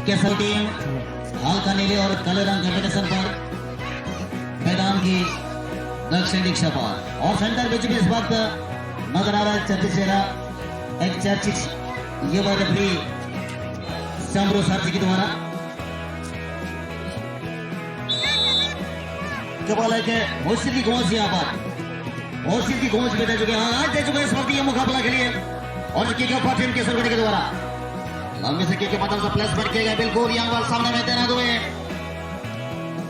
केसर team हल्का नीले और काले रंग कॉम्बिनेशन पर मैदान की दक्षिण दिशा पर और सेंटर बीच में इस वक्त नजर आ रहा है चर्चित चेहरा एक चर्चित युवा रेफरी शंभू सारथी के द्वारा केवल है कि होशिल की गूंज यहाँ पर होशिल की गूंज में दे चुके हैं आज दे चुके इस वक्त ये मुकाबला के लिए और किक ऑफ टीम केसर के द्वारा लंबे से के मतलब से प्लेसमेंट किया गया बिल्कुल यहाँ पर सामने में तैनात हुए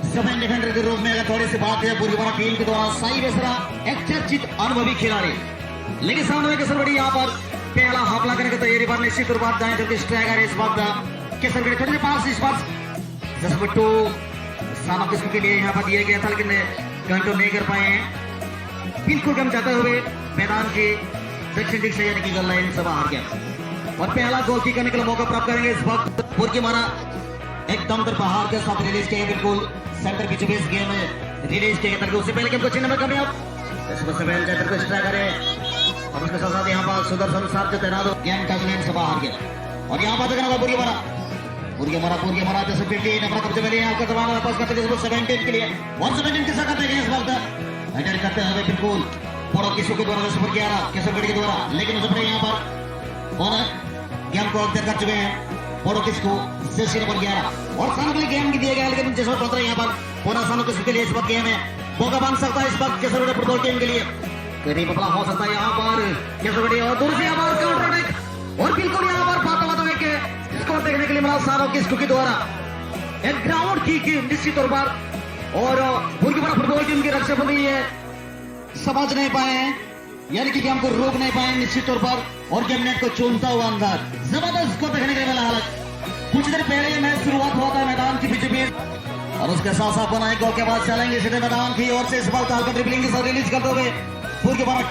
सेवन डिफेंडर के रूप में अगर थोड़ी सी बात है पूरी बड़ा टीम के द्वारा सही बेसरा एक चर्चित अनुभवी खिलाड़ी लेकिन सामने केसरगढ़ी यहाँ पर पहला हमला करने की तैयारी पर निश्चित रूप से जाए जबकि स्ट्राइकर इस वक्त केसरगढ़ी थोड़ी पास इस पास 10-2 सामने किस्म के लिए यहाँ पर दिया गया था लेकिन कंट्रोल नहीं कर पाए हैं बिल्कुल कम जाते हुए मैदान की दक्षिण दिशा यानी कि गल लाइन से बाहर गया और पहला गोल की करने के लिए मौका प्राप्त करेंगे इस वक्त बुर्की मारा एकदम तर बाहर के साथ रिलीज किया बिल्कुल सेंटर बीच बीच गेम में रिलीज किया ताकि उससे पहले गेम को चिन्ह में कमी अब इसमें सेवन जाकर को स्ट्राइकर है और उसके साथ यहाँ पर सुदर्शन साहब जो तैनात हो गेम का लाइन से बाहर गया और यहाँ पर देखना बुर्की मारा जैसे 15 अपना कब्जे में लिया आपका जमाना वापस करते हैं 17 के लिए 117 के साथ करते हैं इस वक्त हेडर करते हैं बिल्कुल बड़ो किसू के द्वारा सुपर 11 केसरगढ़ के द्वारा लेकिन उससे पहले यहाँ पर और गेम को अक्सर कर चुके हैं बड़ो किसको जर्सी नंबर 11 और सानू के लिए गेम दिया गया लेकिन जैसा 15 यहाँ पर पुनः सानू किसू के लिए इस वक्त गेम है मौका बन सकता है इस वक्त केसरगढ़ फुटबॉल टीम के लिए करीब अपना हो सकता है यहाँ पर केसरगढ़ और दूर से यहाँ पर काउंटर अटैक और बिल्कुल यहाँ पर बातों में के स्कोर देखने के लिए मिला सानू किसू के द्वारा एक ग्राउंड की निश्चित तौर पर और बुर्की मारा फुटबॉल टीम की रक्षा बंदी है समझ नहीं पाए हैं यानी कि गेम को रोक नहीं पाए निश्चित तौर पर और गेम नेट को चूमता हुआ अंदर जबरदस्त स्कोर देखने के लिए मिला हालत कुछ देर पहले मैच शुरुआत हुआ था मैदान की बीच बीच और उसके साथ साथ बनाए गोल के बाद चलेंगे सीधे मैदान की ओर से इस बार हल्का ड्रिबलिंग के साथ रिलीज करते हुए बुर्की मारा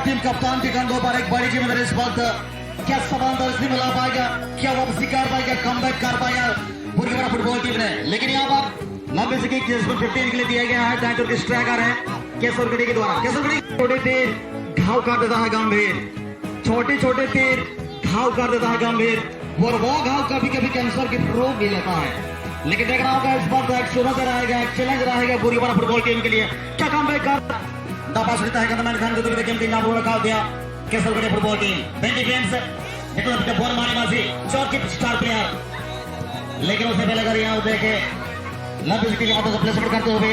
टीम कप्तान के कंधों पर एक बड़ी जिम्मेदारी इस वक्त क्या सवाल दर्शनी मिला पाएगा क्या वापसी कर पाएगा कमबैक कर पाएगा बुर्की मारा फुटबॉल टीम ने लेकिन यहाँ पर लंबे से 15 के लिए दिया गया है जहां जो स्ट्राइकर है केसरगढ़ी के द्वारा केसरगढ़ी छोटे तीर घाव कर देता है गंभीर छोटे तीर घाव कर देता है गंभीर और वो घाव कभी कभी कैंसर की रूप भी लेता है लेकिन देखना होगा इस बार एक सुनते रहेगा एक चैलेंज रहेगा बुर्की मारा फुटबॉल टीम के लिए क्या कमबैक कर दबास लेता है गंदमान खान को गेम की नाम रखा दिया केसरगढ़ी फुटबॉल टीम बेंडी गेम्स निकल बॉल मारे मासी चौक की स्टार प्लेयर लेकिन उससे पहले अगर यहाँ देखे लंबी की हाथों से प्लेसमेंट करते हुए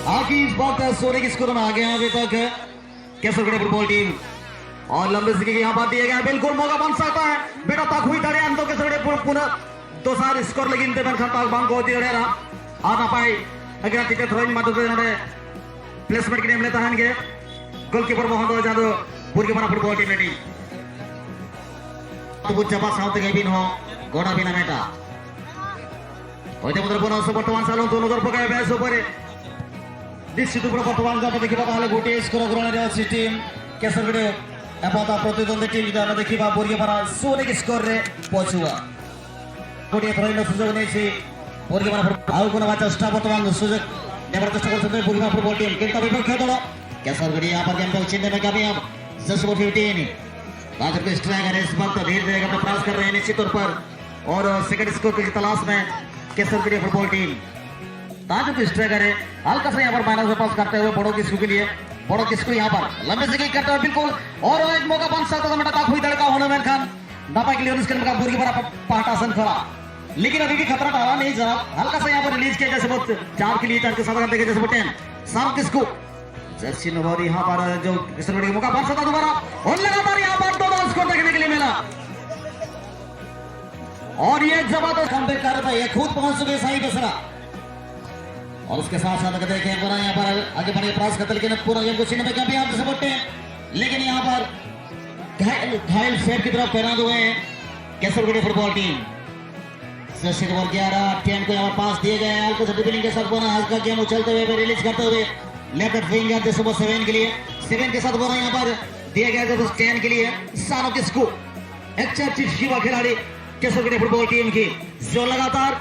आगे इस बात सोने की स्कोर में आ गया अभी तक केसरगढ़ फुटबॉल टीम और लंबे से यहाँ बात दिया गया बिल्कुल मौका बन सकता है बेटा तक हुई तड़े अंतों केसरगढ़ पुनः 2 सार स्कोर लेकिन देवन खान तक बांग को दिया रहा आना पाई अगर टिकट थ्रोइंग मदद इन्होंने प्लेसमेंट के नेम लेता है गोलकीपर मोहन जादव बुर्की मारा फुटबॉल टीम ने जबा साउथ गेबिन हो गोड़ा बिना मेटा बर्तमान सालों 2000 बेस उपरे निश्चित बर्तमान देखा गोटे स्कोर ग्रहण टीम केसरगढ़ एपता प्रतिद्वंदी टीम जो देखा बुर्की मारा सोने स्कोर रे पहुंचुआ गोटे थ्रोइंग सुजोग नहीं बुर्की मारा आउ को चेष्टा बर्तमान सुजोग नेबार चेष्टा करते बुर्की मारा फुटबॉल टीम किंतु विपक्ष दल केसरगढ़ यहाँ पर गेम को चिन्ह में कामयाब 10-15 राजर के स्ट्राइकर इस वक्त धीरे धीरे अपना प्रयास कर रहे हैं निश्चित तौर पर और सेकंड स्कोर की तलाश में केसरगढ़ फुटबॉल टीम ताजु की स्ट्राइकर है हल्का से यहाँ पर माइनस में पास करते हुए बड़ों किसको के लिए बड़ों किसको यहाँ पर लंबे से करते हुए बिल्कुल और एक मौका बन सकता था मेटा हुई लड़का होना खान नापा के लिए उसके बुर्की मारा पाटासन खड़ा लेकिन अभी भी खतरा टला नहीं जनाब हल्का सा यहाँ पर रिलीज किया जैसे बहुत 4 के लिए 4 के 7 करते जैसे 10 साम किसको जर्सी नंबर यहाँ पर जो केसरगढ़ मौका बन सकता दोबारा और लगातार यहाँ पर 2 स्कोर देखने के लिए मिला और ये जबरदस्त कमबैक कर रहा है ये खुद पहुंच चुके सही बेसरा और उसके साथ साथ अगर देखें पूरा यहाँ पर आगे बढ़ने का प्रयास करते लेकिन पूरा गेम को छीनने में काफी आप सपोर्ट हैं लेकिन यहाँ पर घायल शेर की तरफ तैनात हुए हैं Kesargarh football team Jersey number 11 10 को यहाँ पर पास दिए गए हैं ड्रिबलिंग के साथ बोना आज का गेम उछलते हुए रिलीज करते हुए लेफ्ट विंगर जैसे 7 के लिए 7 के साथ बोना यहाँ पर दिया गया जब 10 के लिए सानो किसको एक चर्चित युवा खिलाड़ी केसरगढ़ फुटबॉल टीम की जो लगातार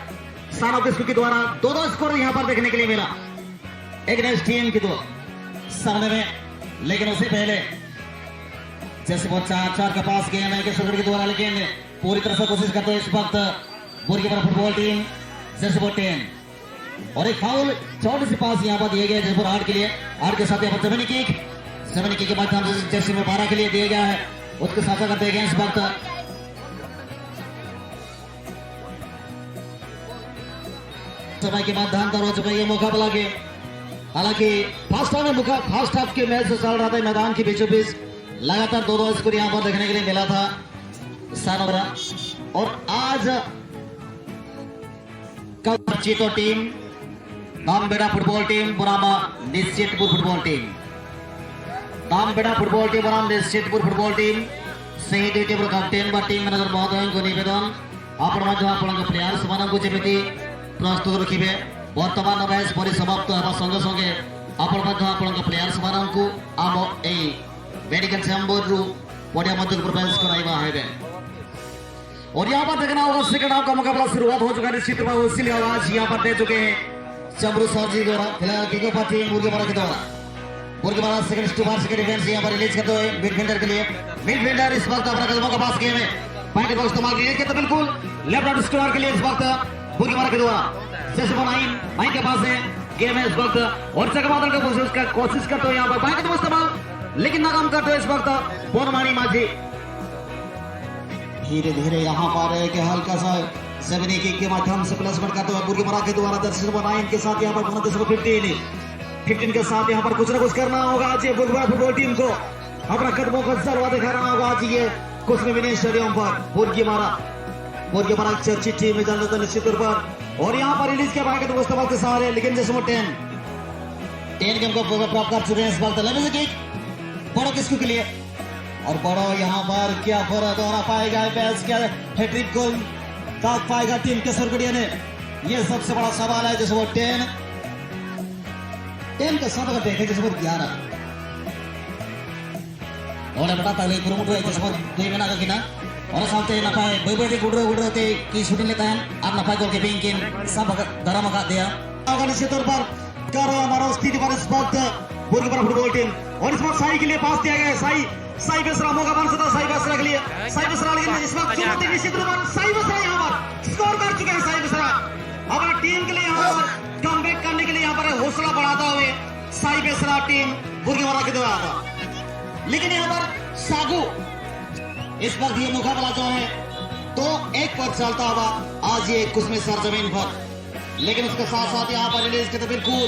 सानो किसको के द्वारा 2 स्कोर यहाँ पर देखने के लिए मिला एक नेक्स्ट टीम की तो सामने में लेकिन उससे पहले जैसे बहुत 4 के पास गेम है केसरगढ़ के द्वारा लेकिन पूरी तरह से कोशिश करते हैं इस वक्त Burkina Faso football team Jersey number 10 और एक फाउल छोटे से पास यहाँ पर दिए गए जयपुर आर्ट के लिए। आर्ट के साथ यहाँ पर जमीनी किक के माध्यम से जर्सी में 12 के लिए दिया गया है। उसके साथ करते हैं इस वक्त समय के मध्यांतर हो चुका है मुकाबला के। हालांकि फर्स्ट हाफ के मैच चल रहा था मैदान के बीचों बीच, लगातार 2-2 स्कोर यहाँ पर देखने के लिए मिला था और आज कल चीतो टीम दामबेड़ा फुटबॉल टीम बनाम Nishchitpur football team Dambeda football team बनाम निश्चितपुर फुटबॉल टीम ସେହି ଦୁଇଟି କ୍ୟାପ୍ଟେନ୍ ବା ଟିମ୍ ମ୍ୟାନେଜର ମହୋଦୟଙ୍କୁ ନିବେଦନ ଆପଣ ମଧ୍ୟ ଆପଣଙ୍କ ପ୍ଲେୟାର୍ସ ମାନଙ୍କୁ ଯେମିତି ପ୍ରସ୍ତୁତ ରଖିବେ। ବର୍ତ୍ତମାନ ମ୍ୟାଚ୍ ପରିସମାପ୍ତ ହେବା ସଙ୍ଗେ ସଙ୍ଗେ ଆପଣ ମଧ୍ୟ ଆପଣଙ୍କ ପ୍ଲେୟାର୍ସ ମାନଙ୍କୁ ଆମ ଏହି मेडिकल चैम्बर पड़िया मध्य प्रवेश कराइबा है। और यहाँ पर देखना होगा सेकंड हाफ का मुकाबला शुरुआत हो चुका है। निश्चित रूप से आवाज यहाँ पर दे चुके हैं चमरू सर जी द्वारा फिलहाल की पार्टी मुर्गीमारा के द्वारा मुर्गीमारा सेकंड स्टूबार सेकंड डिफेंस यहाँ पर रिलीज करते हुए मिडफील्डर के लिए। मिडफील्डर इस वक्त अपना कदमों का पास गेम है पॉइंट का इस्तेमाल किया तो बिल्कुल लेफ्ट हैंड स्टूबार के लिए इस वक्त मुर्गीमारा के द्वारा जैसे माइन के पास है गेम है इस वक्त और चकमादल का कोशिश करते हुए यहाँ पर पॉइंट का इस्तेमाल लेकिन नाकाम करते हुए इस वक्त बोनमानी माझी धीरे धीरे यहाँ पर एक हल्का सा जमीनी किक के माध्यम से प्लेसमेंट करते हुए मुर्गीमारा के द्वारा दर्शक नंबर 9 के साथ यहाँ पर 15 के साथ यहाँ पर कुछ ना कुछ करना होगा आज मुर्गीमारा फुटबॉल टीम को अपना कदमों का जलवा दिखाना होगा आज ये कुछ मिनी स्टेडियम पर मुर्गीमारा चर्चित टीम में जाना था निश्चित तौर पर और यहाँ पर रिलीज किया भाई तो इस्तेमाल के सहारे लेकिन जैसे 10 गेम को प्राप्त कर चुके हैं इस वक्त बड़ो किसको के लिए और बड़ो यहाँ पर क्या फर्क दोहरा पाएगा मैच क्या हैट्रिक गोल दाग पाएगा टीम के सरगुड़िया ने ये सबसे बड़ा सवाल है। जैसे वो 10 के साथ अगर देखें जैसे वो 11 और बेटा पहले प्रोमोट हुआ जैसे वो 2 महीना का किना और सामने ना पाए बेबे गुडरो ते की शूटिंग लेता है आप ना पाए गोल कीपिंग किन सब धर्म का दिया होगा निश्चित तौर पर करो हमारा स्थिति पर इस वक्त मुर्गीमारा फुटबॉल टीम और इस वक्त साई के लिए पास दिया गया है। साई बेसरा मौका बन सकता साई बेसरा के लिए साई बेसरा लेकिन इस वक्त चुनौती निश्चित रूप से साई बेसरा यहाँ पर स्कोर कर चुके हैं। साई बेसरा अपना टीम के लिए यहाँ पर कमबैक करने के लिए यहाँ पर हौसला बढ़ाता हुए साई बेसरा टीम मुर्गीमारा के द्वारा आता लेकिन यहाँ पर सागू इस वक्त ये मुकाबला जो है तो 1 पर चलता हुआ आज ये कुछ में सरजमीन पर लेकिन उसके साथ साथ यहाँ पर रिलीज करते बिल्कुल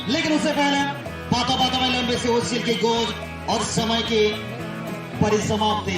लेकिन उससे पहले बातों में लंबे से उछल की गोज और समय की परिसमाप्ति